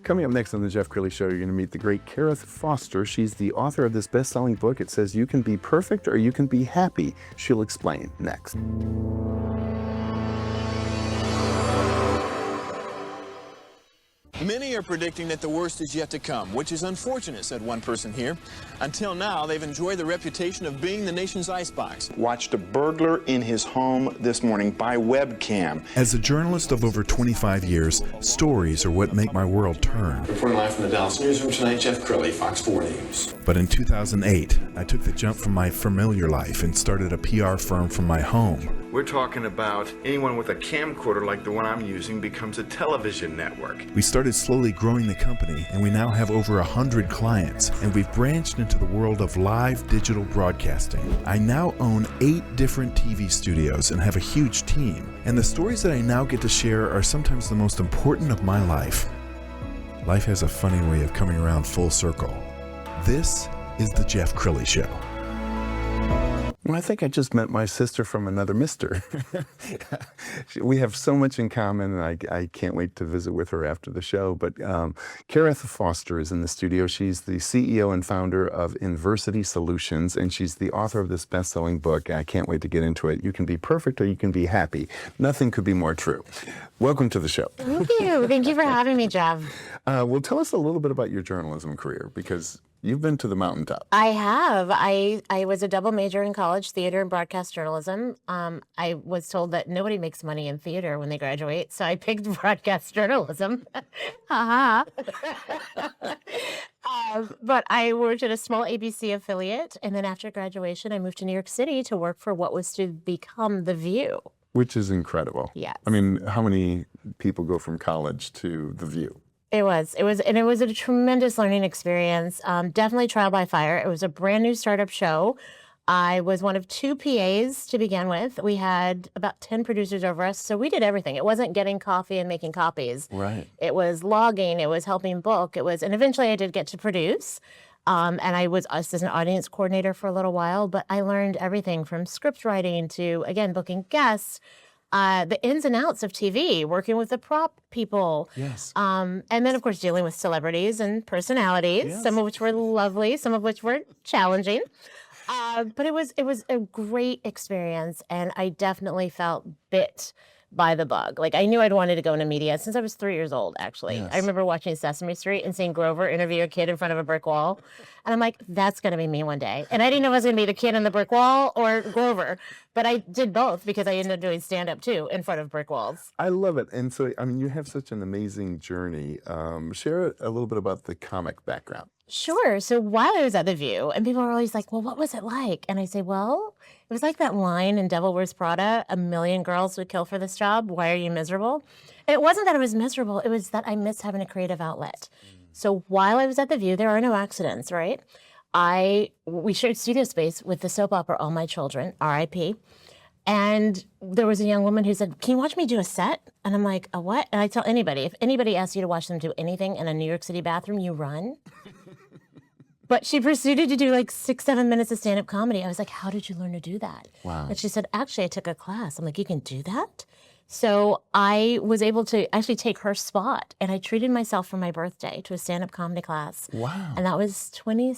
Coming up next on the Jeff Crilley Show, you're going to meet the great Karith Foster. She's the author of this best-selling book. It says you can be perfect or you can be happy. She'll explain next. Many are predicting that the worst is yet to come, which is unfortunate, said one person here. Until now, they've enjoyed the reputation of being the nation's icebox. Watched a burglar in his home this morning by webcam. As a journalist of over 25 years, stories are what make my world turn. Reporting live from the Dallas newsroom tonight, Jeff Crilley, Fox 4 News. But in 2008, I took the jump from my familiar life and started a PR firm from my home. We're talking about anyone with a camcorder like the one I'm using becomes a television network. We started slowly growing the company, and we now have over 100 clients, and we've branched into the world of live digital broadcasting. I now own 8 different TV studios and have a huge team, and the stories that I now get to share are sometimes the most important of my life. Life has a funny way of coming around full circle. This is the Jeff Crilley Show. Well, I think I just met my sister from another mister. We have so much in common, and I can't wait to visit with her after the show. But Karith Foster is in the studio. She's the CEO and founder of INVERSITY Solutions, and she's the author of this best-selling book. I can't wait to get into it. You can be perfect or you can be happy. Nothing could be more true. Welcome to the show. Thank you. Thank you for having me, Jeff. Well, tell us a little bit about your journalism career, because you've been to the mountaintop. I have. I was a double major in college, theater and broadcast journalism. I was told that nobody makes money in theater when they graduate, so I picked broadcast journalism. But I worked at a small ABC affiliate, and then after graduation, I moved to New York City to work for what was to become The View. Which is incredible. Yes. I mean, how many people go from college to The View? It was a tremendous learning experience. Definitely trial by fire. It was a brand new startup show. I was one of 2 PAs to begin with. We had about 10 producers over us, so we did everything. It wasn't getting coffee and making copies. Right. It was logging. It was helping book. And eventually I did get to produce. And I was as an audience coordinator for a little while, but I learned everything from script writing to, again, booking guests, the ins and outs of TV, working with the prop people. Yes. And then, of course, dealing with celebrities and personalities, Yes. some of which were lovely, some of which were challenging. But it was a great experience, and I definitely felt bit by the bug. Like, I knew I'd wanted to go into media since I was 3 years old, actually. Yes. I remember watching Sesame Street and seeing Grover interview a kid in front of a brick wall. And I'm like, that's going to be me one day. And I didn't know if I was going to be the kid on the brick wall or Grover. But I did both because I ended up doing stand-up, too, in front of brick walls. I love it. And so, I mean, you have such an amazing journey. Share a little bit about the comic background. Sure. So while I was at The View, and people were always like, well, what was it like? And I say, well, it was like that line in Devil Wears Prada, 1 million girls would kill for this job. Why are you miserable? And it wasn't that I was miserable. It was that I missed having a creative outlet. So while I was at The View, there are no accidents, right? We shared studio space with the soap opera All My Children, R.I.P. And there was a young woman who said, can you watch me do a set? And I'm like, a what? And I tell anybody, if anybody asks you to watch them do anything in a New York City bathroom, you run. But she proceeded to do like 6-7 minutes of stand-up comedy. I was like, how did you learn to do that? Wow. And she said, actually, I took a class. I'm like, you can do that? So I was able to actually take her spot, and I treated myself for my birthday to a stand-up comedy class. Wow. And that was 28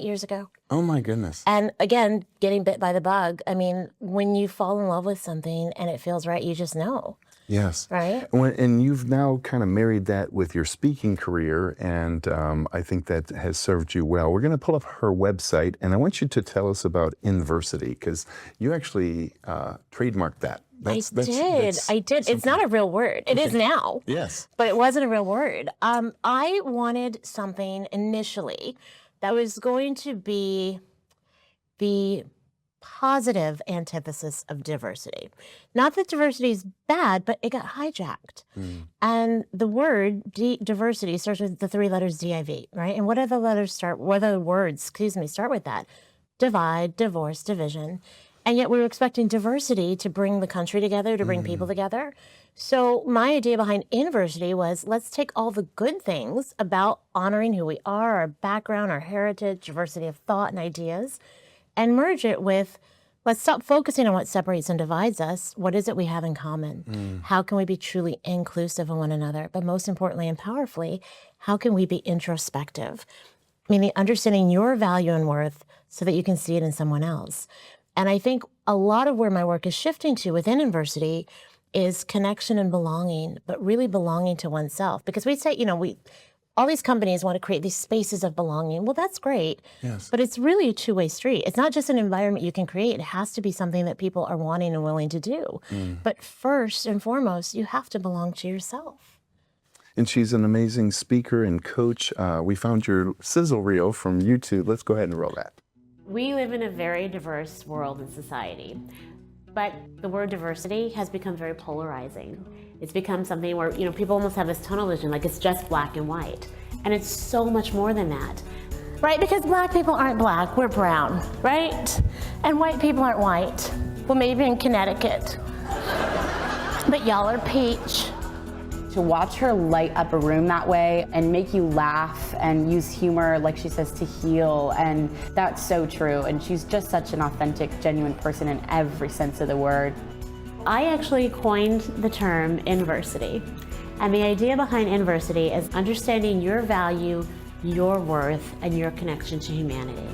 years ago. Oh, my goodness. And again, getting bit by the bug. I mean, when you fall in love with something and it feels right, you just know. Yes. Right? And you've now kind of married that with your speaking career, and I think that has served you well. We're going to pull up her website, and I want you to tell us about INVERSITY, because you actually trademarked that. I did. It's not a real word. It is now. Yes. But it wasn't a real word. I wanted something initially that was going to be the positive antithesis of diversity. Not that diversity is bad, but it got hijacked. And the word diversity starts with the 3 letters DIV, right? And what are the words start with that? Divide, divorce, division. And yet we were expecting diversity to bring the country together, to bring people together. So my idea behind INVERSITY was, let's take all the good things about honoring who we are, our background, our heritage, diversity of thought and ideas, and merge it with let's stop focusing on what separates and divides us. What is it we have in common? How can we be truly inclusive of one another? But most importantly and powerfully, how can we be introspective? Meaning understanding your value and worth so that you can see it in someone else. And I think a lot of where my work is shifting to within Inversity is connection and belonging, but really belonging to oneself. Because we say, all these companies want to create these spaces of belonging. Well, that's great, Yes. but it's really a two-way street. It's not just an environment you can create. It has to be something that people are wanting and willing to do. But first and foremost, you have to belong to yourself. And she's an amazing speaker and coach. We found your sizzle reel from YouTube. Let's go ahead and roll that. We live in a very diverse world and society, but the word diversity has become very polarizing. It's become something where, people almost have this tunnel vision, like it's just black and white. And it's so much more than that. Right, because black people aren't black, we're brown, right? And white people aren't white. Well, maybe in Connecticut. But y'all are peach. To watch her light up a room that way and make you laugh and use humor, like she says, to heal, and that's so true. And she's just such an authentic, genuine person in every sense of the word. I actually coined the term inversity. And the idea behind inversity is understanding your value, your worth, and your connection to humanity.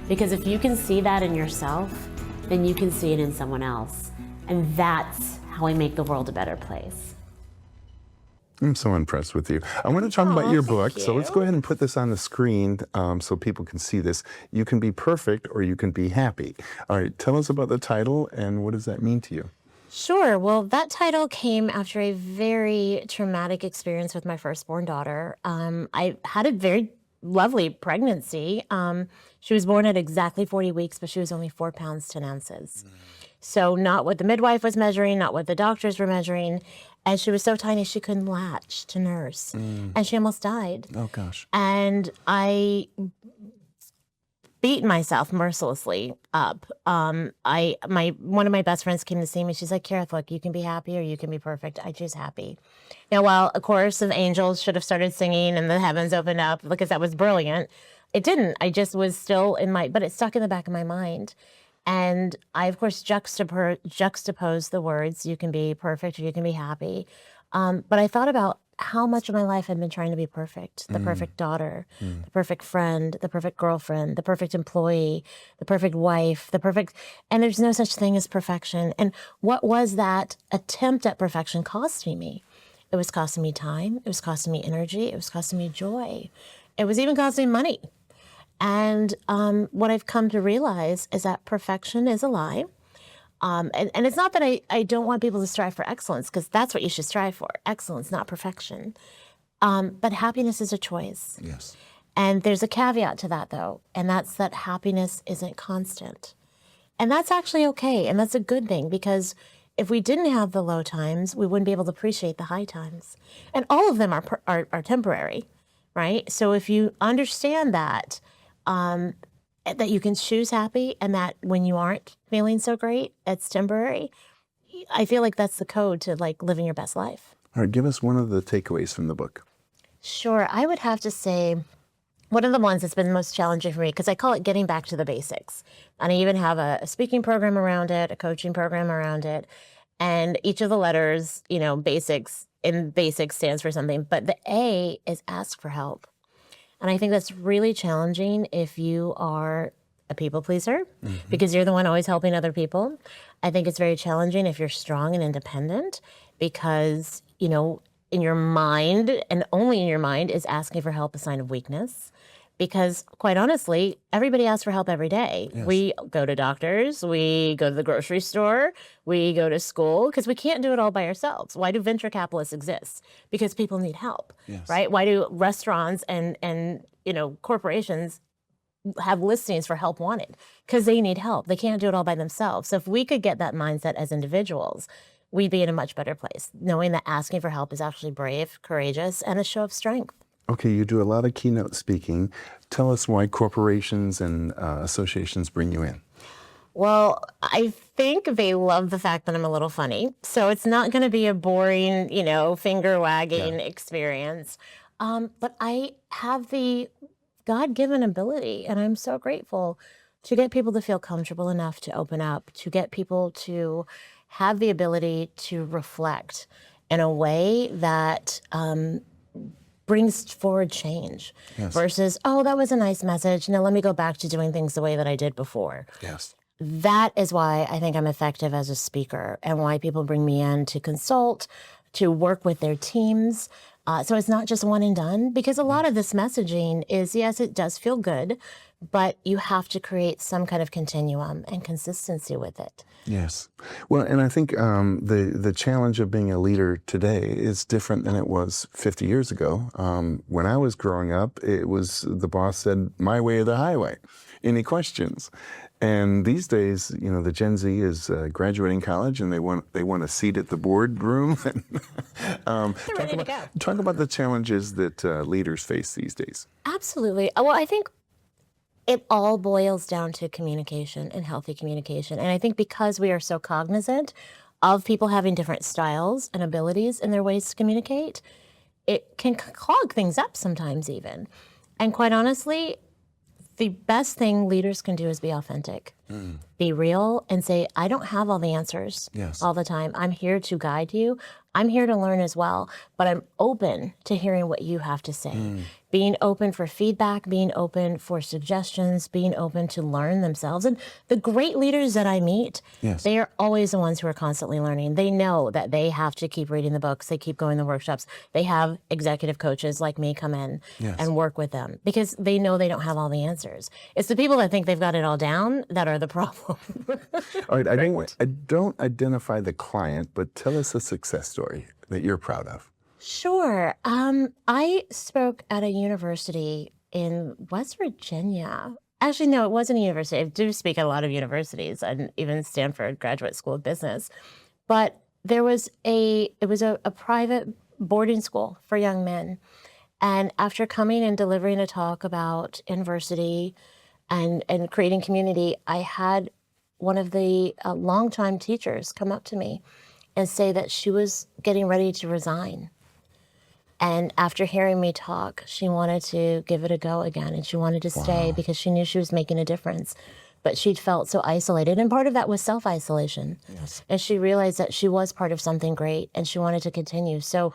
Because if you can see that in yourself, then you can see it in someone else. And that's how we make the world a better place. I'm so impressed with you. I want to talk about your book. So let's go ahead and put this on the screen so people can see this. You can be perfect or you can be happy. All right, tell us about the title and what does that mean to you? Sure. Well, that title came after a very traumatic experience with my firstborn daughter. I had a very lovely pregnancy. She was born at exactly 40 weeks, but she was only 4 pounds, 10 ounces. So not what the midwife was measuring, not what the doctors were measuring. And she was so tiny she couldn't latch to nurse. And she almost died. Oh, gosh. And I beat myself mercilessly up. One of my best friends came to see me. She's like, Karith, look, you can be happy or you can be perfect. I choose happy. Now, while a chorus of angels should have started singing and the heavens opened up because that was brilliant, it didn't. I just was still but it stuck in the back of my mind. And I, of course, juxtaposed the words, you can be perfect or you can be happy. But I thought about how much of my life I'd been trying to be perfect, the perfect daughter, the perfect friend, the perfect girlfriend, the perfect employee, the perfect wife, and there's no such thing as perfection. And what was that attempt at perfection costing me? It was costing me time. It was costing me energy. It was costing me joy. It was even costing money. And what I've come to realize is that perfection is a lie. And it's not that I don't want people to strive for excellence, because that's what you should strive for, excellence, not perfection. But happiness is a choice. Yes. And there's a caveat to that, though, and that's that happiness isn't constant. And that's actually okay, and that's a good thing, because if we didn't have the low times, we wouldn't be able to appreciate the high times. And all of them are temporary, right? So if you understand that, that you can choose happy and that when you aren't feeling so great, it's temporary, I feel like that's the code to living your best life. All right, give us one of the takeaways from the book. Sure. I would have to say one of the ones that's been most challenging for me, because I call it getting back to the basics. And I even have a speaking program around it, a coaching program around it. And each of the letters, basics stands for something. But the A is ask for help. And I think that's really challenging if you are a people pleaser, because you're the one always helping other people. I think it's very challenging if you're strong and independent, because, in your mind, and only in your mind, is asking for help a sign of weakness. Because quite honestly, everybody asks for help every day. Yes. We go to doctors, we go to the grocery store, we go to school, because we can't do it all by ourselves. Why do venture capitalists exist? Because people need help, yes. Right? Why do restaurants and corporations have listings for help wanted? Because they need help. They can't do it all by themselves. So if we could get that mindset as individuals, we'd be in a much better place, knowing that asking for help is actually brave, courageous, and a show of strength. Okay, you do a lot of keynote speaking. Tell us why corporations and associations bring you in. Well, I think they love the fact that I'm a little funny. So it's not going to be a boring, finger-wagging experience. But I have the God-given ability, and I'm so grateful to get people to feel comfortable enough to open up, to get people to have the ability to reflect in a way that brings forward change versus, oh, that was a nice message. Now let me go back to doing things the way that I did before. Yes. That is why I think I'm effective as a speaker and why people bring me in to consult, to work with their teams. So it's not just one and done, because a lot of this messaging is, yes, it does feel good, but you have to create some kind of continuum and consistency with it. Yes. Well, and I think the challenge of being a leader today is different than it was 50 years ago. When I was growing up, it was the boss said, my way or the highway. Any questions? And these days, you know, the Gen Z is graduating college and they want a seat at the boardroom. Talk about the challenges that leaders face these days. Absolutely. Well, I think it all boils down to communication and healthy communication. And I think because we are so cognizant of people having different styles and abilities in their ways to communicate, it can clog things up sometimes even. And quite honestly, the best thing leaders can do is be authentic, be real, and say, I don't have all the answers all the time. I'm here to guide you. I'm here to learn as well, but I'm open to hearing what you have to say. Being open for feedback, being open for suggestions, being open to learn themselves. And the great leaders that I meet, they are always the ones who are constantly learning. They know that they have to keep reading the books. They keep going to workshops. They have executive coaches like me come in and work with them because they know they don't have all the answers. It's the people that think they've got it all down that are the problem. All right, I don't identify the client, but tell us a success story that you're proud of. Sure. I spoke at a university in West Virginia. Actually, no, it wasn't a university. I do speak at a lot of universities, and even Stanford Graduate School of Business. But it was a private boarding school for young men. And after coming and delivering a talk about INVERSITY and creating community, I had one of the longtime teachers come up to me and say that she was getting ready to resign. And after hearing me talk, she wanted to give it a go again, and she wanted to stay because she knew she was making a difference. But she'd felt so isolated, and part of that was self-isolation. And she realized that she was part of something great, and she wanted to continue. So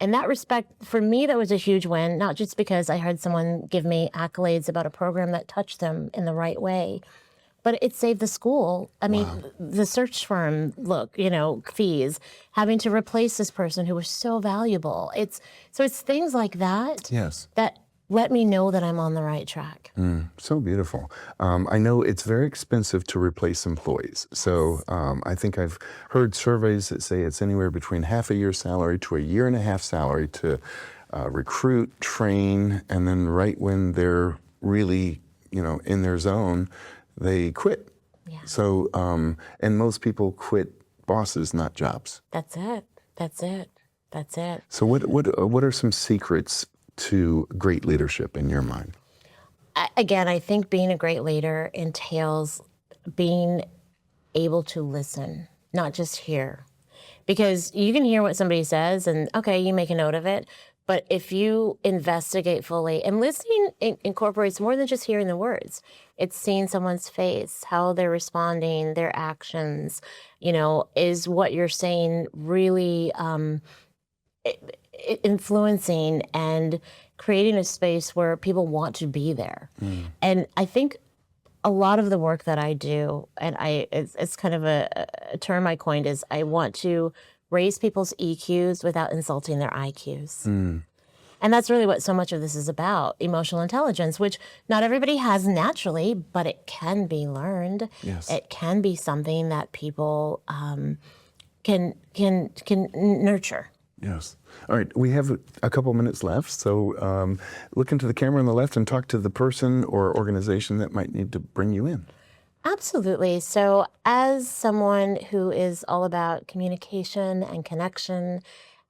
in that respect, for me, that was a huge win, not just because I heard someone give me accolades about a program that touched them in the right way, but it saved the school. I mean, the search firm, fees, having to replace this person who was so valuable. It's things like that that let me know that I'm on the right track. So beautiful. I know it's very expensive to replace employees. So I think I've heard surveys that say it's anywhere between half a year's salary to a year and a half salary to recruit, train, and then right when they're really, in their zone, they quit. So, and most people quit bosses, not jobs. That's it. So what are some secrets to great leadership in your mind? Again, I think being a great leader entails being able to listen, not just hear. Because you can hear what somebody says and, okay, you make a note of it. But if you investigate fully, and listening incorporates more than just hearing the words. It's seeing someone's face, how they're responding, their actions, is what you're saying really influencing and creating a space where people want to be there. And I think a lot of the work that I do, and it's kind of a term I coined, is I want to raise people's EQs without insulting their IQs. And that's really what so much of this is about, emotional intelligence, which not everybody has naturally, but it can be learned. It can be something that people can nurture. Yes. All right. We have a couple minutes left. So look into the camera on the left and talk to the person or organization that might need to bring you in. Absolutely. So as someone who is all about communication and connection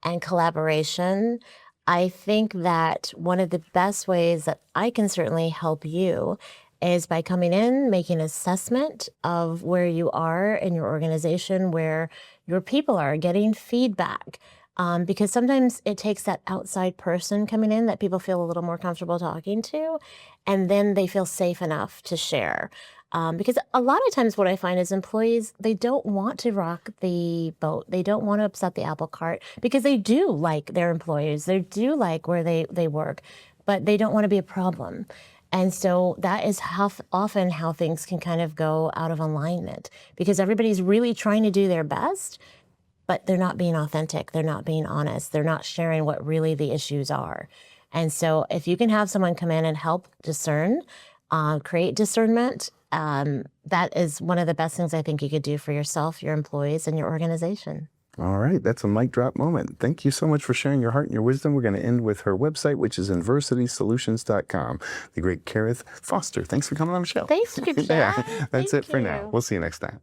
and collaboration, I think that one of the best ways that I can certainly help you is by coming in, making an assessment of where you are in your organization, where your people are, getting feedback. Because sometimes it takes that outside person coming in that people feel a little more comfortable talking to, and then they feel safe enough to share. Because a lot of times what I find is employees, they don't want to rock the boat. They don't want to upset the apple cart because they do like their employers. They do like where they work, but they don't want to be a problem. And so that is often how things can kind of go out of alignment because everybody's really trying to do their best, but they're not being authentic. They're not being honest. They're not sharing what really the issues are. And so if you can have someone come in and help discern, create discernment, that is one of the best things I think you could do for yourself, your employees, and your organization. All right, that's a mic drop moment. Thank you so much for sharing your heart and your wisdom. We're going to end with her website, which is INVERSITYSolutions.com. The great Karith Foster. Thanks for coming on the show. Thanks, Yeah, that's it for now. We'll see you next time.